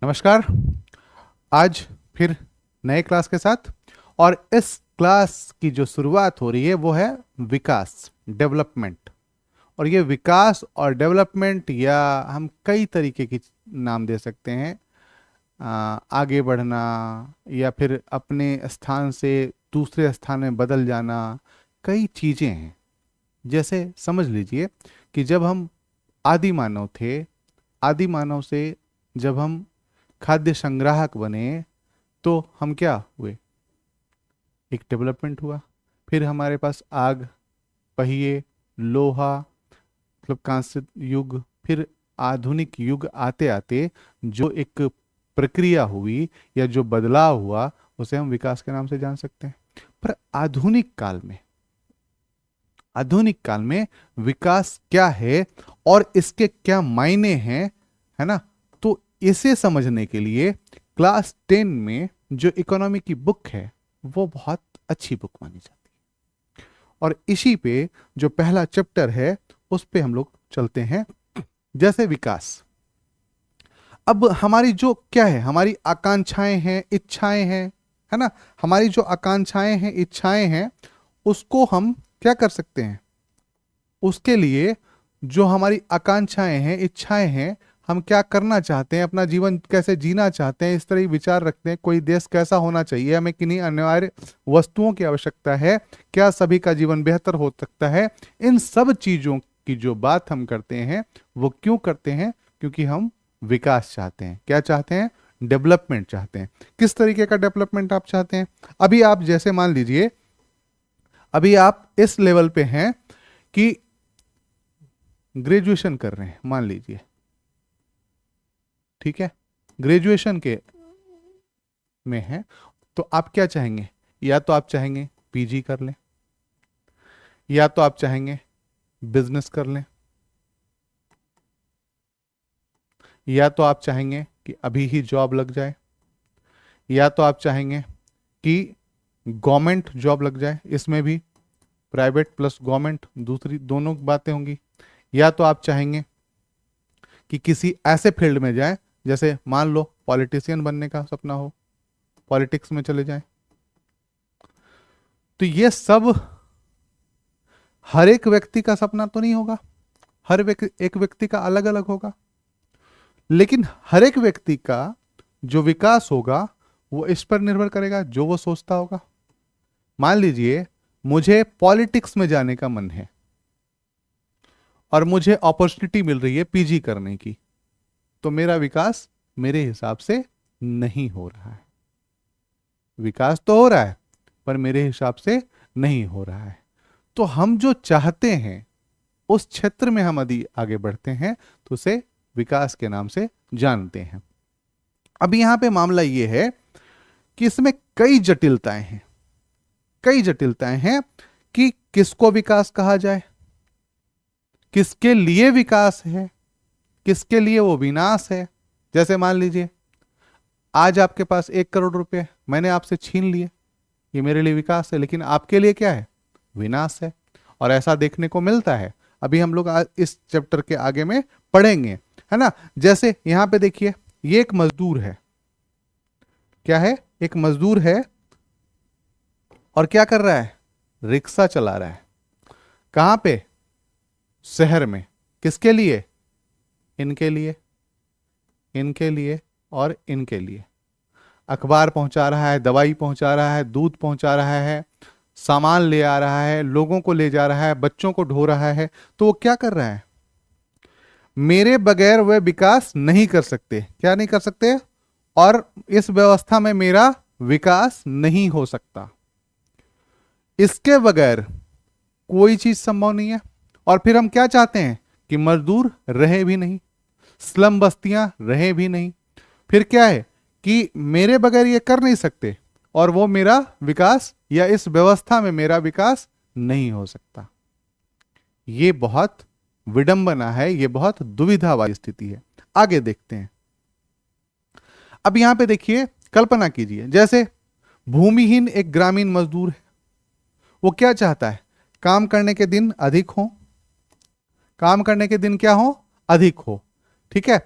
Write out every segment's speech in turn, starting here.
नमस्कार। आज फिर नए क्लास के साथ, और इस क्लास की जो शुरुआत हो रही है वो है विकास, डेवलपमेंट। और ये विकास और डेवलपमेंट, या हम कई तरीके की नाम दे सकते हैं। आगे बढ़ना, या फिर अपने स्थान से दूसरे स्थान में बदल जाना, कई चीज़ें हैं। जैसे समझ लीजिए कि जब हम आदि मानव थे, आदि मानव से जब हम खाद्य संग्राहक बने, तो हम क्या हुए? एक डेवलपमेंट हुआ। फिर हमारे पास आग, पहिए, लोहा, मतलब कांस्य युग, फिर आधुनिक युग आते आते जो एक प्रक्रिया हुई या जो बदलाव हुआ, उसे हम विकास के नाम से जान सकते हैं। पर आधुनिक काल में विकास क्या है और इसके क्या मायने हैं, है ना? तो इसे समझने के लिए क्लास 10 में जो इकोनॉमी की बुक है, वो बहुत अच्छी बुक मानी जाती है। और इसी पे जो पहला चैप्टर है, उस पे हम लोग चलते हैं। जैसे विकास, अब हमारी जो क्या है, हमारी आकांक्षाएं हैं, इच्छाएं हैं, है ना? हमारी जो आकांक्षाएं हैं, इच्छाएं हैं, उसको हम क्या कर सकते हैं? उसके लिए जो हमारी आकांक्षाएं हैं, इच्छाएं हैं, हम क्या करना चाहते हैं, अपना जीवन कैसे जीना चाहते हैं, इस तरह के विचार रखते हैं। कोई देश कैसा होना चाहिए, हमें किन्हीं अनिवार्य वस्तुओं की आवश्यकता है, क्या सभी का जीवन बेहतर हो सकता है, इन सब चीजों की जो बात हम करते हैं, वो क्यों करते हैं? क्योंकि हम विकास चाहते हैं। क्या चाहते हैं? डेवलपमेंट चाहते हैं। किस तरीके का डेवलपमेंट आप चाहते हैं? अभी आप जैसे मान लीजिए, अभी आप इस लेवल पे हैं कि ग्रेजुएशन कर रहे हैं, मान लीजिए, ठीक है, ग्रेजुएशन के में है। तो आप क्या चाहेंगे? या तो आप चाहेंगे पीजी कर लें, या तो आप चाहेंगे बिजनेस कर लें, या तो आप चाहेंगे कि अभी ही जॉब लग जाए, या तो आप चाहेंगे कि गवर्नमेंट जॉब लग जाए। इसमें भी प्राइवेट प्लस गवर्नमेंट, दूसरी दोनों बातें होंगी। या तो आप चाहेंगे कि किसी ऐसे फील्ड में जाए, जैसे मान लो पॉलिटिशियन बनने का सपना हो, पॉलिटिक्स में चले जाएं। तो ये सब हर एक व्यक्ति का सपना तो नहीं होगा, एक व्यक्ति का अलग अलग होगा। लेकिन हर एक व्यक्ति का जो विकास होगा, वो इस पर निर्भर करेगा जो वो सोचता होगा। मान लीजिए मुझे पॉलिटिक्स में जाने का मन है, और मुझे अपॉर्चुनिटी मिल रही है पीजी करने की, तो मेरा विकास मेरे हिसाब से नहीं हो रहा है। विकास तो हो रहा है, पर मेरे हिसाब से नहीं हो रहा है। तो हम जो चाहते हैं, उस क्षेत्र में हम यदि आगे बढ़ते हैं, तो उसे विकास के नाम से जानते हैं। अब यहां पे मामला यह है कि इसमें कई जटिलताएं हैं, कई जटिलताएं हैं कि किसको विकास कहा जाए, किसके लिए विकास है, किसके लिए वो विनाश है। जैसे मान लीजिए आज आपके पास 1 करोड़ रुपए, मैंने आपसे छीन लिए, ये मेरे लिए विकास है, लेकिन आपके लिए क्या है? विनाश है। और ऐसा देखने को मिलता है, अभी हम लोग इस चैप्टर के आगे में पढ़ेंगे, है ना? जैसे यहां पे देखिए, ये एक मजदूर है। क्या है? एक मजदूर है, और क्या कर रहा है? रिक्शा चला रहा है। कहां पे? शहर में। किसके लिए? इनके लिए, इनके लिए और इनके लिए। अखबार पहुंचा रहा है, दवाई पहुंचा रहा है, दूध पहुंचा रहा है, सामान ले आ रहा है, लोगों को ले जा रहा है, बच्चों को ढो रहा है। तो वो क्या कर रहा है? मेरे बगैर वे विकास नहीं कर सकते। क्या नहीं कर सकते? और इस व्यवस्था में मेरा विकास नहीं हो सकता। इसके बगैर कोई चीज संभव नहीं है। और फिर हम क्या चाहते हैं? कि मजदूर रहे भी नहीं, स्लम बस्तियां रहे भी नहीं। फिर क्या है कि मेरे बगैर ये कर नहीं सकते, और वो मेरा विकास, या इस व्यवस्था में मेरा विकास नहीं हो सकता। ये बहुत विडंबना है, ये बहुत दुविधा वाली स्थिति है। आगे देखते हैं। अब यहां पे देखिए, कल्पना कीजिए, जैसे भूमिहीन एक ग्रामीण मजदूर है। वो क्या चाहता है? काम करने के दिन अधिक हो, काम करने के दिन क्या हो? अधिक हो, ठीक है।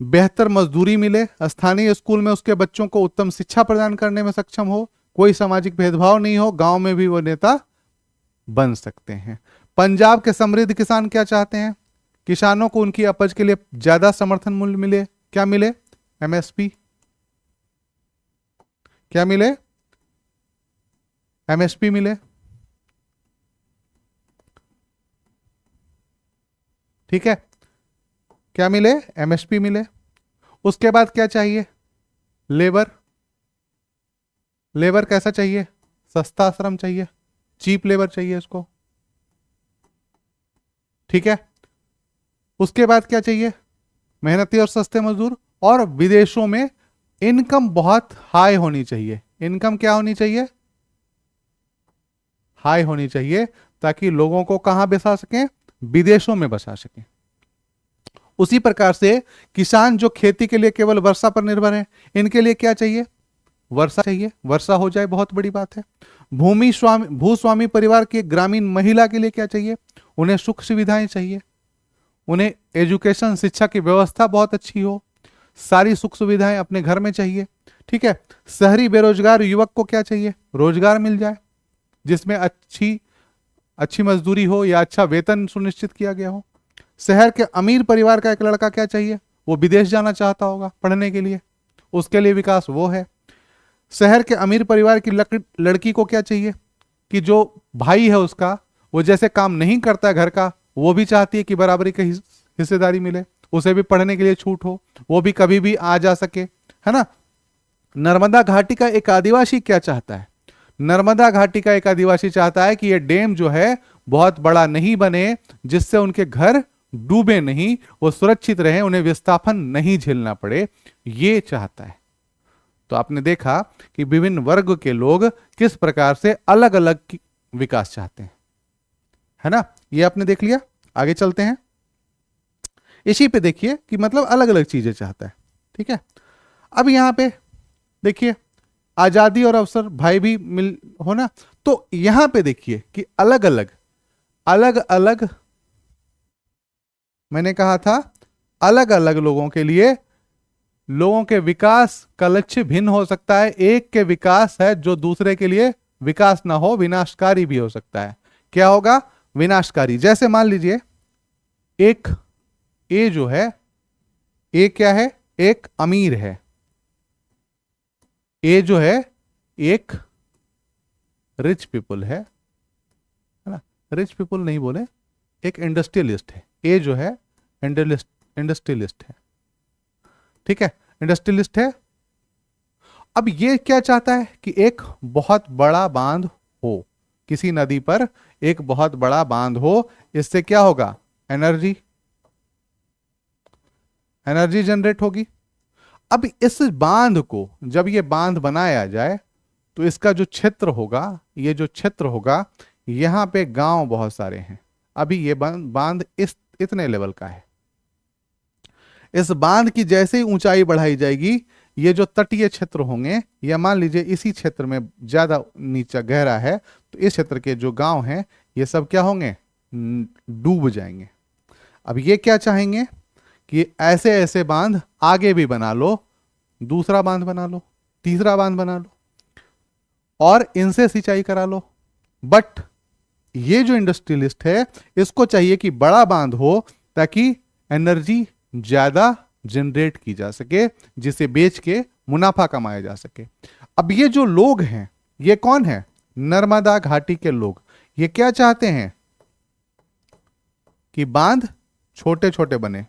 बेहतर मजदूरी मिले, स्थानीय स्कूल में उसके बच्चों को उत्तम शिक्षा प्रदान करने में सक्षम हो, कोई सामाजिक भेदभाव नहीं हो, गांव में भी वो नेता बन सकते हैं। पंजाब के समृद्ध किसान क्या चाहते हैं? किसानों को उनकी उपज के लिए ज्यादा समर्थन मूल्य मिले। क्या मिले? एमएसपी। क्या मिले? एमएसपी मिले। ठीक है, क्या मिले? एमएसपी मिले। उसके बाद क्या चाहिए? लेबर। लेबर कैसा चाहिए? सस्ता श्रम चाहिए, चीप लेबर चाहिए उसको। ठीक है, उसके बाद क्या चाहिए? मेहनती और सस्ते मजदूर। और विदेशों में इनकम बहुत हाई होनी चाहिए। इनकम क्या होनी चाहिए? हाई होनी चाहिए, ताकि लोगों को कहां बसा सकें? विदेशों में बसा सकें। उसी प्रकार से किसान जो खेती के लिए केवल वर्षा पर निर्भर है, इनके लिए क्या चाहिए? वर्षा चाहिए। वर्षा हो जाए बहुत बड़ी बात है। भूस्वामी परिवार की ग्रामीण महिला के लिए क्या चाहिए? उन्हें सुख सुविधाएं चाहिए, उन्हें एजुकेशन शिक्षा की व्यवस्था बहुत अच्छी हो, सारी सुख सुविधाएं अपने घर में चाहिए। ठीक है, शहरी बेरोजगार युवक को क्या चाहिए? रोजगार मिल जाए जिसमें अच्छी अच्छी मजदूरी हो या अच्छा वेतन सुनिश्चित किया गया हो। शहर के अमीर परिवार का एक लड़का क्या चाहिए? वो विदेश जाना चाहता होगा पढ़ने के लिए, उसके लिए विकास वो है। शहर के अमीर परिवार की लड़की को क्या चाहिए? कि जो भाई है उसका, वो जैसे काम नहीं करता घर का, वो भी चाहती है कि बराबरी की हिस्सेदारी मिले, उसे भी पढ़ने के लिए छूट हो, वो भी कभी भी आ जा सके, है ना। नर्मदा घाटी का एक आदिवासी क्या चाहता है? नर्मदा घाटी का एक आदिवासी चाहता है कि ये डैम जो है बहुत बड़ा नहीं बने, जिससे उनके घर डूबे नहीं, वो सुरक्षित रहे, उन्हें विस्थापन नहीं झेलना पड़े, ये चाहता है। तो आपने देखा कि विभिन्न वर्ग के लोग किस प्रकार से अलग अलग विकास चाहते हैं, है ना। ये आपने देख लिया। आगे चलते हैं। इसी पे देखिए कि मतलब अलग अलग चीजें चाहता है। ठीक है, अब यहां पे देखिए आजादी और अवसर भाई भी मिल हो ना, तो यहां पे देखिए कि अलग अलग अलग अलग, मैंने कहा था अलग अलग लोगों के लिए लोगों के विकास का लक्ष्य भिन्न हो सकता है। एक के विकास है जो दूसरे के लिए विकास ना हो, विनाशकारी भी हो सकता है। क्या होगा? विनाशकारी। जैसे मान लीजिए एक ए जो है, ए क्या है? एक अमीर है। ए जो है एक रिच पीपल है ना। रिच पीपल नहीं बोले, एक इंडस्ट्रियलिस्ट है। ए जो है इंडस्ट्रियलिस्ट है। ठीक है, इंडस्ट्रियलिस्ट है। अब ये क्या चाहता है कि एक बहुत बड़ा बांध हो, किसी नदी पर एक बहुत बड़ा बांध हो। इससे क्या होगा? एनर्जी एनर्जी जनरेट होगी। अब इस बांध को जब ये बांध बनाया जाए तो इसका जो क्षेत्र होगा, ये जो क्षेत्र होगा, यहां पे गांव बहुत सारे हैं। अभी ये बांध इस इतने लेवल का है। इस बांध की जैसे ही ऊंचाई बढ़ाई जाएगी, ये जो तटीय क्षेत्र होंगे, या मान लीजिए इसी क्षेत्र में ज्यादा नीचा गहरा है, तो इस क्षेत्र के जो गांव हैं ये सब क्या होंगे? डूब जाएंगे। अब ये क्या चाहेंगे कि ऐसे ऐसे बांध आगे भी बना लो, दूसरा बांध बना लो, तीसरा बांध बना लो और इनसे सिंचाई करा लो। बट ये जो इंडस्ट्रियलिस्ट है, इसको चाहिए कि बड़ा बांध हो ताकि एनर्जी ज्यादा जनरेट की जा सके, जिसे बेच के मुनाफा कमाया जा सके। अब ये जो लोग हैं, ये कौन है? नर्मदा घाटी के लोग। ये क्या चाहते हैं? कि बांध छोटे छोटे बने।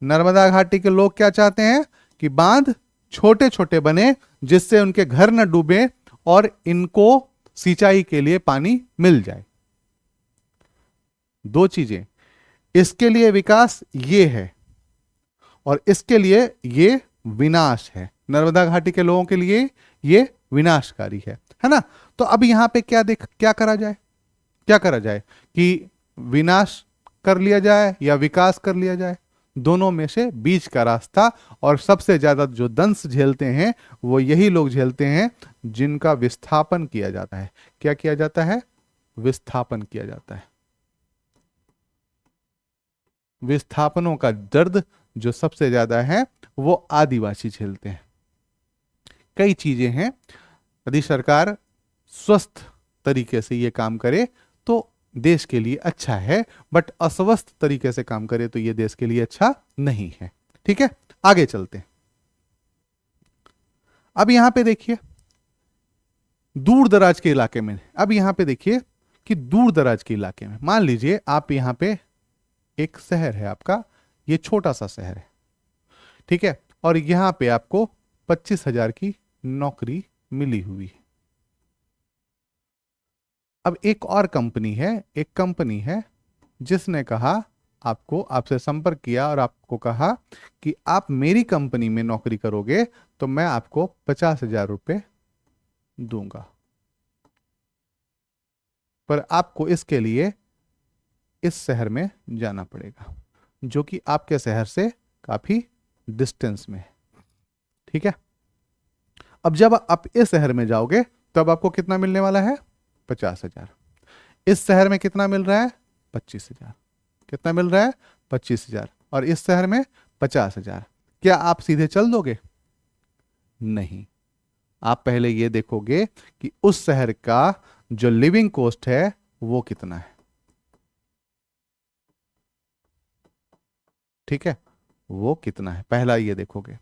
नर्मदा घाटी के लोग क्या चाहते हैं? कि बांध छोटे छोटे बने, जिससे उनके घर न डूबे और इनको सिंचाई के लिए पानी मिल जाए। दो चीजें, इसके लिए विकास ये है और इसके लिए ये विनाश है। नर्मदा घाटी के लोगों के लिए ये विनाशकारी है ना। तो अब यहां पे क्या करा जाए? क्या करा जाए कि विनाश कर लिया जाए या विकास कर लिया जाए? दोनों में से बीच का रास्ता। और सबसे ज्यादा जो दंश झेलते हैं वो यही लोग झेलते हैं जिनका विस्थापन किया जाता है। क्या किया जाता है? विस्थापन किया जाता है। विस्थापनों का दर्द जो सबसे ज्यादा है वो आदिवासी झेलते हैं। कई चीजें हैं, यदि सरकार स्वस्थ तरीके से ये काम करे तो देश के लिए अच्छा है, बट अस्वस्थ तरीके से काम करे तो ये देश के लिए अच्छा नहीं है। ठीक है, आगे चलते हैं। अब यहां पे देखिए दूर दराज के इलाके में, अब यहां पे देखिए कि दूर दराज के इलाके में मान लीजिए आप यहां पे एक शहर है आपका, ये छोटा सा शहर है, ठीक है, और यहां पे आपको 25,000 की नौकरी मिली हुई है। अब एक और कंपनी है, एक कंपनी है जिसने कहा आपको, आपसे संपर्क किया और आपको कहा कि आप मेरी कंपनी में नौकरी करोगे तो मैं आपको 50,000 रुपये दूंगा, पर आपको इसके लिए इस शहर में जाना पड़ेगा जो कि आपके शहर से काफी डिस्टेंस में है। ठीक है, अब जब आप इस शहर में जाओगे तब आपको कितना मिलने वाला है? 50,000। इस शहर में कितना मिल रहा है? 25,000। कितना मिल रहा है? 25,000। और इस शहर में 50,000। क्या आप सीधे चल दोगे? नहीं, आप पहले ये देखोगे कि उस शहर का जो लिविंग कॉस्ट है वो कितना है। ठीक है, वो कितना है, पहला ये देखोगे।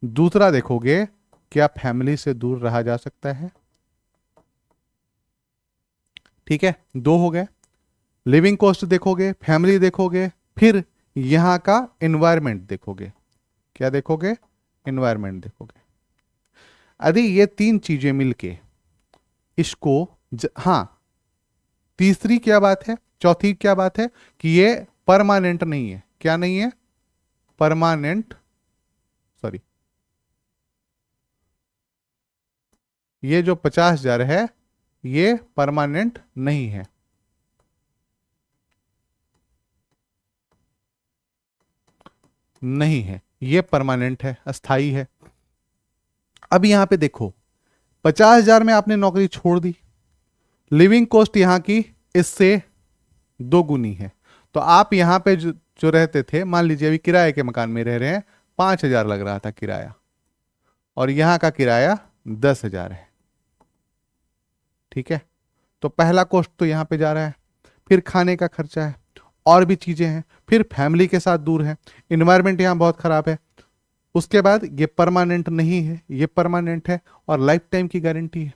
दूसरा देखोगे क्या फैमिली से दूर रहा जा सकता है। ठीक है, दो हो गए। लिविंग कॉस्ट देखोगे, फैमिली देखोगे, फिर यहां का एनवायरमेंट देखोगे। क्या देखोगे? एनवायरमेंट देखोगे। यदि ये तीन चीजें मिलके इसको हाँ, तीसरी क्या बात है, चौथी क्या बात है कि ये परमानेंट नहीं है। क्या नहीं है? परमानेंट, सॉरी, ये जो 50,000 है ये परमानेंट नहीं है। नहीं है, ये परमानेंट है, अस्थाई है। अब यहां पे देखो 50,000 में आपने नौकरी छोड़ दी, लिविंग कॉस्ट यहां की इससे दो गुनी है, तो आप यहां पे जो रहते थे, मान लीजिए अभी किराए के मकान में रह रहे हैं, 5,000 लग रहा था किराया, और यहां का किराया 10,000 है। ठीक है, तो पहला कॉस्ट तो यहां पे जा रहा है, फिर खाने का खर्चा है, और भी चीजें हैं, फिर फैमिली के साथ दूर है, इन्वायरमेंट यहां बहुत खराब है, उसके बाद ये परमानेंट नहीं है, ये परमानेंट है और लाइफ टाइम की गारंटी है।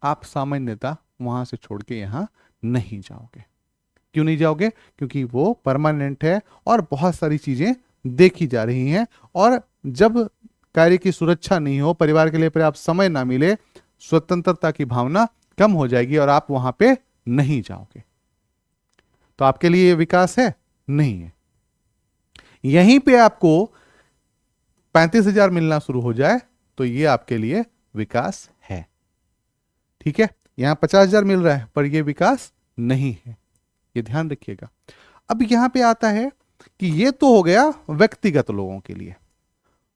आप सामान्यतः वहां से छोड़ के यहां नहीं जाओगे। क्यों नहीं जाओगे? क्योंकि वो परमानेंट है और बहुत सारी चीजें देखी जा रही हैं, और जब कार्य की सुरक्षा नहीं हो, परिवार के लिए पर्याप्त समय ना मिले, स्वतंत्रता की भावना कम हो जाएगी और आप वहां पे नहीं जाओगे। तो आपके लिए ये विकास है? नहीं है। यहीं पे आपको 35,000 मिलना शुरू हो जाए तो ये आपके लिए विकास है। ठीक है, यहां 50,000 मिल रहा है पर यह विकास नहीं है, ये ध्यान रखिएगा। अब यहां पे आता है कि ये तो हो गया व्यक्तिगत लोगों के लिए।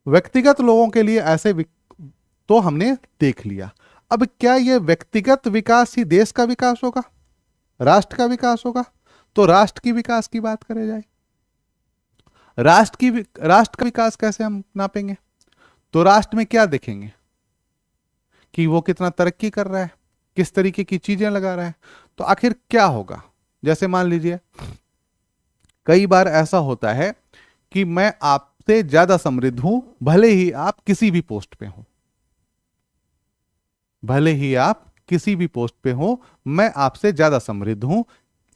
व्यक्तिगत लोगों के लिए ऐसे तो हमने देख लिया। अब क्या यह व्यक्तिगत विकास ही देश का विकास होगा, राष्ट्र का विकास होगा? तो राष्ट्र की विकास की बात करें जाए, राष्ट्र का विकास कैसे हम नापेंगे? तो राष्ट्र में क्या देखेंगे कि वो कितना तरक्की कर रहा है, किस तरीके की चीजें लगा रहा है। तो आखिर क्या होगा? जैसे मान लीजिए कई बार ऐसा होता है कि मैं आपसे ज्यादा समृद्ध हूं, भले ही आप किसी भी पोस्ट पे हो, भले ही आप किसी भी पोस्ट पे हो, मैं आपसे ज्यादा समृद्ध हूं।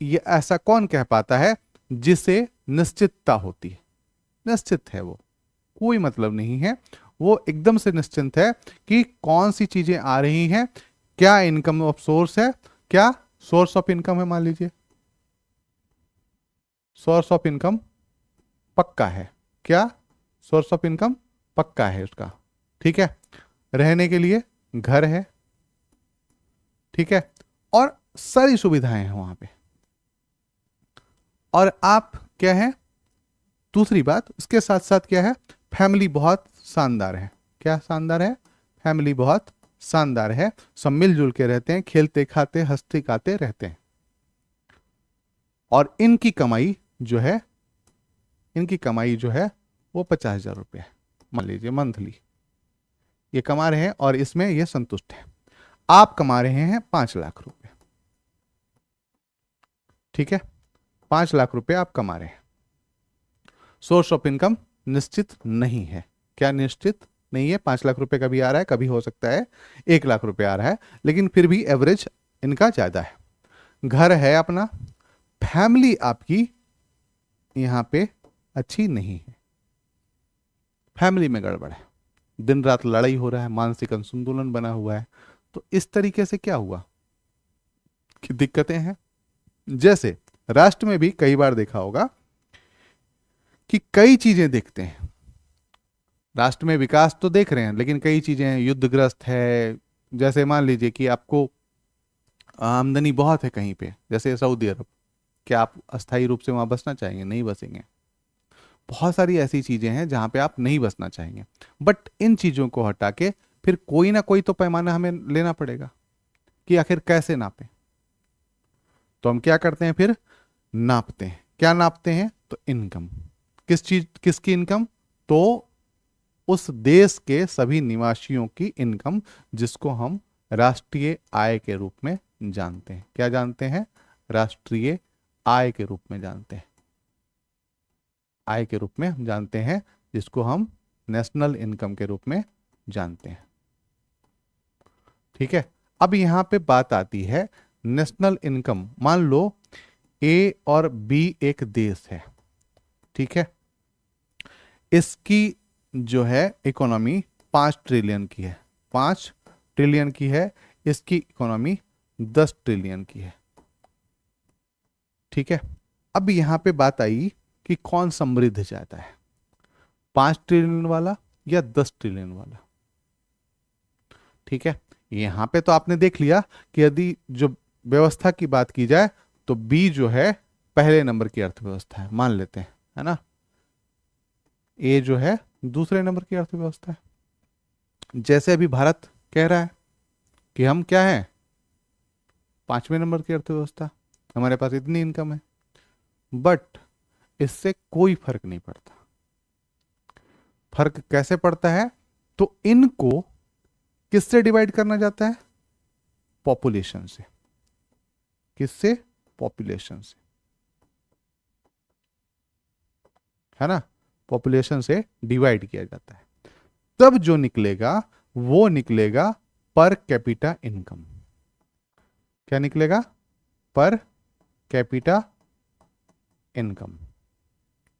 ये ऐसा कौन कह पाता है जिसे निश्चितता होती है? निश्चित है वो, कोई मतलब नहीं है, वो एकदम से निश्चिंत है कि कौन सी चीजें आ रही हैं, क्या इनकम ऑफ सोर्स है, क्या सोर्स ऑफ इनकम है। मान लीजिए सोर्स ऑफ इनकम पक्का है, क्या सोर्स ऑफ इनकम पक्का है उसका। ठीक है, रहने के लिए घर है, ठीक है, और सारी सुविधाएं हैं वहां पे। और आप क्या है, दूसरी बात इसके साथ साथ क्या है, फैमिली बहुत शानदार है। क्या शानदार है? फैमिली बहुत शानदार है, सब मिलजुल के रहते हैं, खेलते खाते हंसते गाते रहते हैं। और इनकी कमाई जो है, इनकी कमाई जो है वो 50,000 रुपये है, मान लीजिए मंथली ये कमा रहे हैं और इसमें ये संतुष्ट है। आप कमा रहे हैं 5 लाख रुपए, ठीक है, 5 लाख रुपए आप कमा रहे हैं। सोर्स ऑफ इनकम निश्चित नहीं है। क्या निश्चित नहीं है? 5 लाख रुपए कभी आ रहा है, कभी हो सकता है 1 लाख रुपए आ रहा है, लेकिन फिर भी एवरेज इनका ज्यादा है। घर है अपना, फैमिली आपकी यहां पे अच्छी नहीं है, फैमिली में गड़बड़ है, दिन रात लड़ाई हो रहा है, मानसिक असंतुलन बना हुआ है। तो इस तरीके से क्या हुआ कि दिक्कतें हैं। जैसे राष्ट्र में भी कई बार देखा होगा कि कई चीजें देखते हैं, राष्ट्र में विकास तो देख रहे हैं लेकिन कई चीजें युद्धग्रस्त है। जैसे मान लीजिए कि आपको आमदनी बहुत है कहीं पे, जैसे सऊदी अरब, क्या आप अस्थायी रूप से वहां बसना चाहेंगे? नहीं बसेंगे। बहुत सारी ऐसी चीजें हैं जहां पे आप नहीं बसना चाहेंगे, बट इन चीजों को हटा के फिर कोई ना कोई तो पैमाना हमें लेना पड़ेगा कि आखिर कैसे नापें। तो हम क्या करते हैं फिर? नापते हैं। क्या नापते हैं? तो इनकम। किस चीज, किसकी इनकम? तो उस देश के सभी निवासियों की इनकम, जिसको हम राष्ट्रीय आय के रूप में जानते हैं। क्या जानते हैं? राष्ट्रीय आय के रूप में जानते हैं। आय के रूप में हम जानते हैं, जिसको हम नेशनल इनकम के रूप में जानते हैं। ठीक है, अब यहां पे बात आती है नेशनल इनकम। मान लो ए और बी एक देश है, ठीक है, इसकी जो है इकोनॉमी 5 ट्रिलियन की है, 5 ट्रिलियन की है, इसकी इकोनॉमी 10 ट्रिलियन की है। ठीक है, अब यहां पे बात आई कि कौन समृद्ध ज्यादा है, 5 ट्रिलियन वाला या 10 ट्रिलियन वाला। ठीक है, यहां पे तो आपने देख लिया कि यदि जो व्यवस्था की बात की जाए तो बी जो है पहले नंबर की अर्थव्यवस्था है, मान लेते हैं, है ना। ए जो है दूसरे नंबर की अर्थव्यवस्था है। जैसे अभी भारत कह रहा है कि हम क्या है, 5वें नंबर की अर्थव्यवस्था, हमारे पास इतनी इनकम है, बट इससे कोई फर्क नहीं पड़ता। फर्क कैसे पड़ता है? तो इनको किससे डिवाइड करना जाता है? पॉपुलेशन से। किससे? पॉपुलेशन से, है ना, पॉपुलेशन से डिवाइड किया जाता है। तब जो निकलेगा वो निकलेगा पर कैपिटा इनकम। क्या निकलेगा? Per capita income,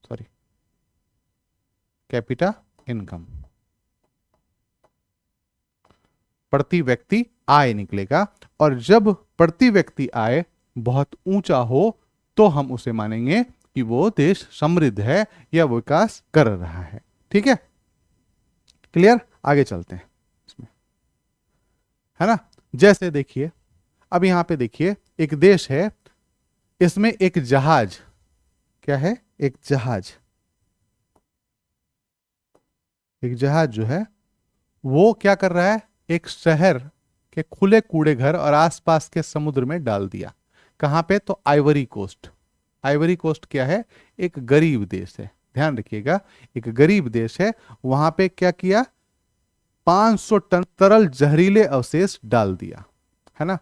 sorry, capita income, प्रति व्यक्ति आय निकलेगा। और जब प्रति व्यक्ति आय बहुत ऊंचा हो तो हम उसे मानेंगे कि वो देश समृद्ध है या विकास कर रहा है। ठीक है, क्लियर? आगे चलते हैं इसमें, है ना। जैसे देखिए, अब यहां पे देखिए एक देश है, इसमें एक जहाज, क्या है? एक जहाज, एक जहाज जो है वो क्या कर रहा है? एक शहर के खुले कूड़े घर और आसपास के समुद्र में डाल दिया। कहां पे? तो आइवरी कोस्ट। आइवरी कोस्ट क्या है? एक गरीब देश है, ध्यान रखिएगा, एक गरीब देश है। वहां पे क्या किया? 500 टन तरल जहरीले अवशेष डाल दिया, है ना।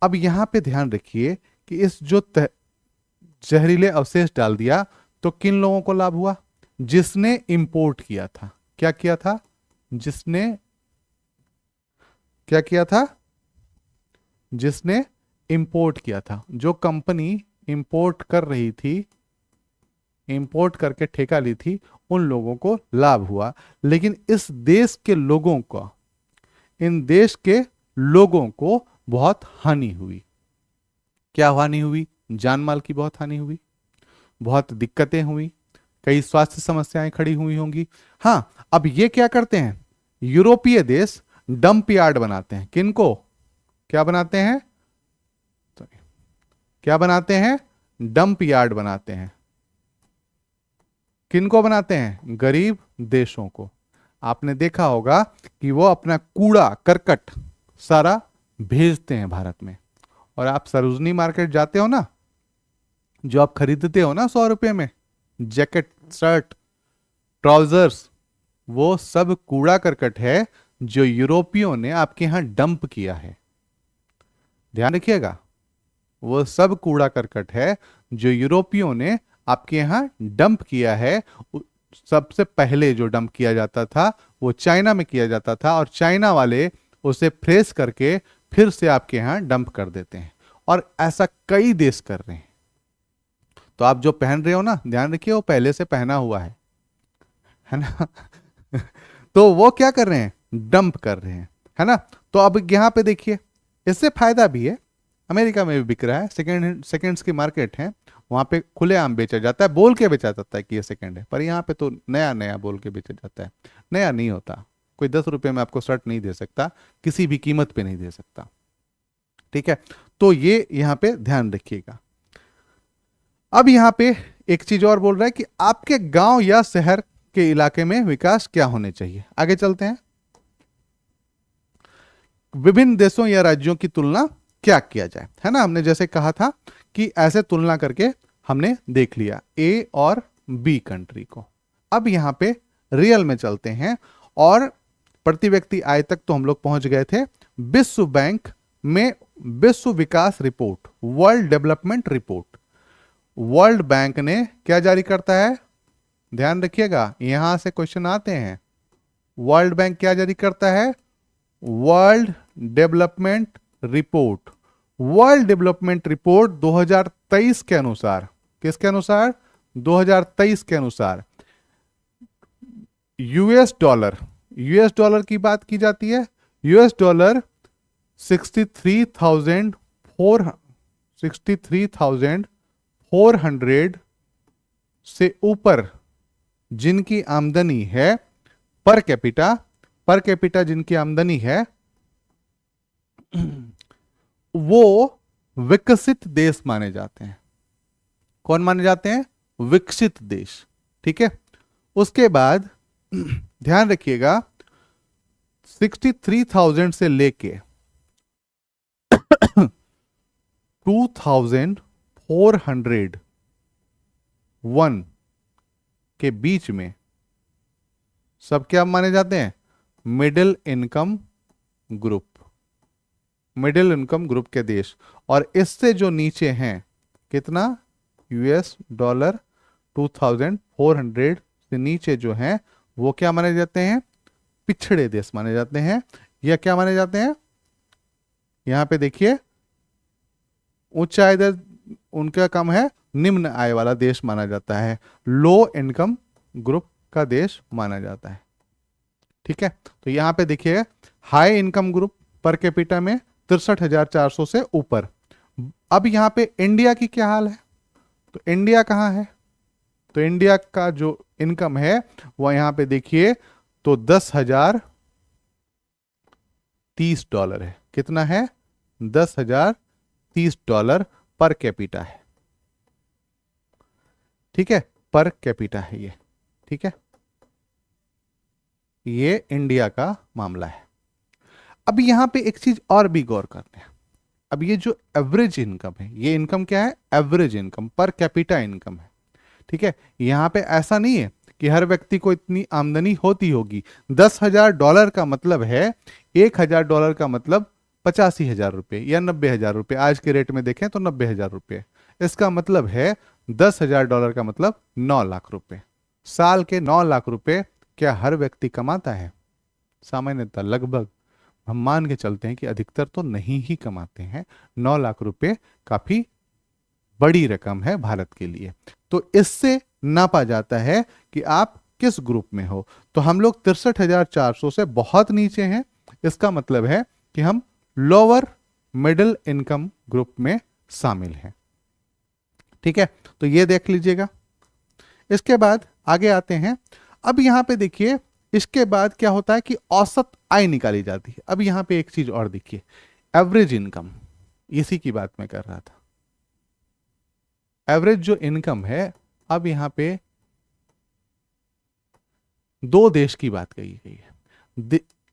अब यहां पे ध्यान रखिए कि इस जो जहरीले अवशेष डाल दिया तो किन लोगों को लाभ हुआ? जिसने इंपोर्ट किया था। क्या किया था? जिसने क्या किया था? जिसने इंपोर्ट किया था। जो कंपनी इंपोर्ट कर रही थी, इंपोर्ट करके ठेका ली थी, उन लोगों को लाभ हुआ। लेकिन इस देश के लोगों को, इन देश के लोगों को बहुत हानि हुई। क्या हानि हुई? जान माल की बहुत हानि हुई, बहुत दिक्कतें हुई, कई स्वास्थ्य समस्याएं खड़ी हुई होंगी। हां, अब ये क्या करते हैं? यूरोपीय देश डंप यार्ड बनाते हैं। किनको? क्या बनाते हैं? क्या बनाते हैं? डंप यार्ड बनाते हैं। किनको बनाते हैं? गरीब देशों को। आपने देखा होगा कि वो अपना कूड़ा करकट सारा भेजते हैं भारत में। और आप सरोजनी मार्केट जाते हो ना, जो आप खरीदते हो ना 100 रुपए में जैकेट, शर्ट, ट्राउजर्स, वो सब कूड़ा करकट है जो यूरोपियों ने आपके यहां डंप किया है। ध्यान रखिएगा, वो सब कूड़ा करकट है जो यूरोपियों ने आपके यहां डंप किया है। सबसे पहले जो डंप किया जाता था वो चाइना में किया जाता था, और चाइना वाले उसे फ्रेश करके फिर से आपके यहां डंप कर देते हैं, और ऐसा कई देश कर रहे हैं। तो आप जो पहन रहे हो ना, ध्यान रखिए वो पहले से पहना हुआ है ना। तो वो क्या कर रहे हैं, डंप कर रहे हैं, है ना। तो अब यहां पे देखिए, इससे फायदा भी है, अमेरिका में भी बिक रहा है, सेकेंड्स की मार्केट है, वहां पे खुलेआम बेचा जाता है, बोल के बेचा जाता है कि ये सेकंड है, पर यहाँ पे तो नया नया बोल के बेचा जाता है। नया नहीं होता, कोई 10 रुपए में आपको शर्ट नहीं दे सकता, किसी भी कीमत पे नहीं दे सकता। ठीक है, तो ये यहां पे ध्यान रखिएगा। अब यहां पे एक चीज और बोल रहा है कि आपके गांव या शहर के इलाके में विकास क्या होने चाहिए। आगे चलते हैं। विभिन्न देशों या राज्यों की तुलना क्या किया जाए, है ना। हमने जैसे कहा था कि ऐसे तुलना करके हमने देख लिया ए और बी कंट्री को। अब यहां पे रियल में चलते हैं, और प्रति व्यक्ति आय तक तो हम लोग पहुंच गए थे। विश्व बैंक में विश्व विकास report, world development report, world bank ने क्या जारी करता है, ध्यान रखिएगा, यहां से क्वेश्चन आते हैं। वर्ल्ड बैंक क्या जारी करता है, world development report. World development report 2023 के अनुसार, किसके अनुसार, 2023 के अनुसार यूएस डॉलर की बात की जाती है। यूएस डॉलर 63,400 से ऊपर जिनकी आमदनी है पर कैपिटा जिनकी आमदनी है, वो विकसित देश माने जाते हैं। कौन माने जाते हैं, विकसित देश। ठीक है, उसके बाद ध्यान रखिएगा 63,000 से लेके 2,401 के बीच में सब क्या माने जाते हैं, middle income group, middle income group के देश। और इससे जो नीचे हैं, कितना, यूएस डॉलर 2,400 से नीचे जो हैं वो क्या माने जाते हैं, पिछड़े देश माने जाते हैं, या क्या माने जाते हैं, यहां पे देखिए उच्च आय दर उनका कम है, निम्न आय वाला देश माना जाता है, लो इनकम ग्रुप का देश माना जाता है। ठीक है, तो यहां पे देखिए high income group per capita में 63,400 से ऊपर। अब यहां पे इंडिया की क्या हाल है, तो इंडिया कहां है, तो इंडिया का जो इनकम है वो यहां पे देखिए तो $10,030 है। कितना है, $10,030 पर कैपिटा है। ठीक है, पर कैपिटा है ये। ठीक है, ये इंडिया का मामला है। अब यहां पे एक चीज और भी गौर करते हैं। अब ये जो एवरेज इनकम है, ये इनकम क्या है, average income, per capita income है। ठीक है, यहां पे ऐसा नहीं है कि हर व्यक्ति को इतनी आमदनी होती होगी। $10,000 का मतलब है, $1,000 का मतलब 85,000 रुपये या 90,000 रुपये, आज के रेट में देखें तो 90,000 रुपये। इसका मतलब है $10,000 का मतलब 9 लाख रुपए। साल के 9 लाख रुपए क्या हर व्यक्ति कमाता है, सामान्यतः लगभग हम मान के चलते हैं कि अधिकतर तो नहीं ही कमाते हैं। 9 लाख रुपए काफी बड़ी रकम है भारत के लिए। तो इससे नापा जाता है कि आप किस ग्रुप में हो। तो हम लोग 63,400 से बहुत नीचे हैं, इसका मतलब है कि हम लोअर मिडिल इनकम ग्रुप में शामिल हैं। ठीक है, तो ये देख लीजिएगा। इसके बाद आगे आते हैं। अब यहां पे देखिए, इसके बाद क्या होता है कि औसत आय निकाली जाती है। अब यहां पे एक चीज और देखिए, एवरेज इनकम, इसी की बात मैं कर रहा था। एवरेज जो इनकम है, अब यहां पे दो देश की बात कही गई है,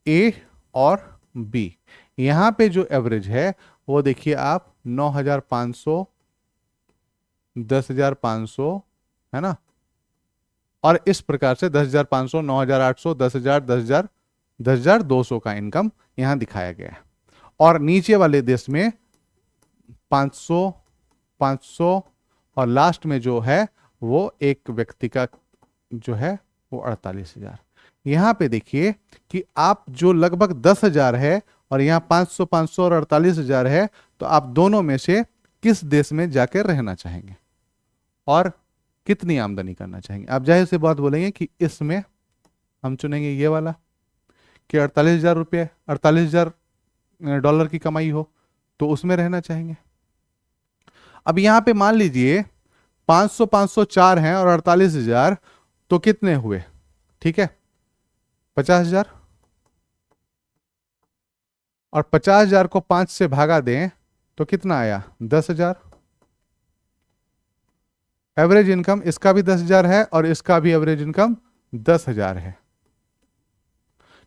ए और बी। यहां पे जो एवरेज है वो देखिए आप 9,500, 10,500, है ना, और इस प्रकार से 10,500, 9,800, 10,000, 10,000, 10,200 का इनकम यहां दिखाया गया है। और नीचे वाले देश में 500, 500 और लास्ट में जो है वो एक व्यक्ति का जो है वो 48,000। यहां पे देखिए कि आप जो लगभग 10,000 है और यहां 500, 500 और 48,000 है, तो आप दोनों में से किस देश में जाकर रहना चाहेंगे और कितनी आमदनी करना चाहेंगे? आप जाहिर सी बात बोलेंगे कि इसमें हम चुनेंगे ये वाला कि 48,000 रुपये, 48,000 डॉलर की कमाई हो तो उसमें रहना चाहेंगे। अब यहां पे मान लीजिए 500, 504 हैं और 48,000, तो कितने हुए? ठीक है, 50,000। और 50,000 को 5 से भागा दें तो कितना आया? 10,000। एवरेज इनकम इसका भी 10,000 है और इसका भी एवरेज इनकम 10,000 है।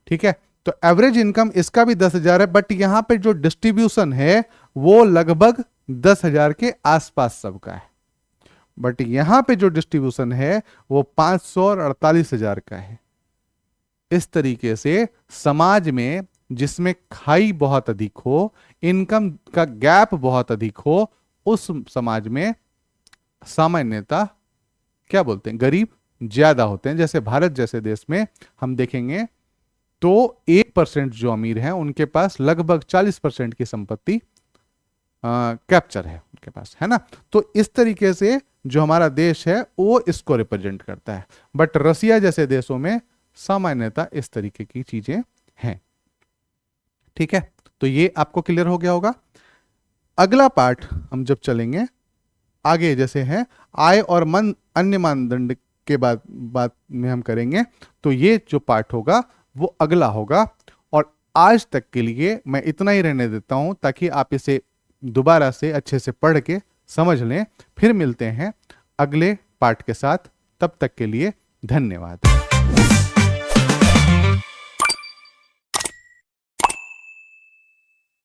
ठीक है, तो एवरेज इनकम इसका भी 10,000 है, बट यहां पे जो डिस्ट्रीब्यूशन है वो लगभग 10,000 के आसपास सबका है। बट यहां पे जो डिस्ट्रीब्यूशन है वो 500 और 48,000 का है। इस तरीके से समाज में जिसमें खाई बहुत अधिक हो, इनकम का गैप बहुत अधिक हो, उस समाज में सामान्यतः क्या बोलते हैं, गरीब ज्यादा होते हैं। जैसे भारत जैसे देश में हम देखेंगे तो 1% जो अमीर हैं उनके पास लगभग 40% की संपत्ति कैप्चर है उनके पास, है ना। तो इस तरीके से जो हमारा देश है वो इसको रिप्रेजेंट करता है। बट रसिया जैसे देशों में सामान्यतः इस तरीके की चीजें हैं। ठीक है, तो ये आपको क्लियर हो गया होगा। अगला पार्ट हम जब चलेंगे आगे, जैसे है आय और अन्य मानदंड के बात में हम करेंगे, तो ये जो पार्ट होगा वो अगला होगा। और आज तक के लिए मैं इतना ही रहने देता हूं ताकि आप इसे दोबारा से अच्छे से पढ़ के समझ लें। फिर मिलते हैं अगले पार्ट के साथ, तब तक के लिए धन्यवाद।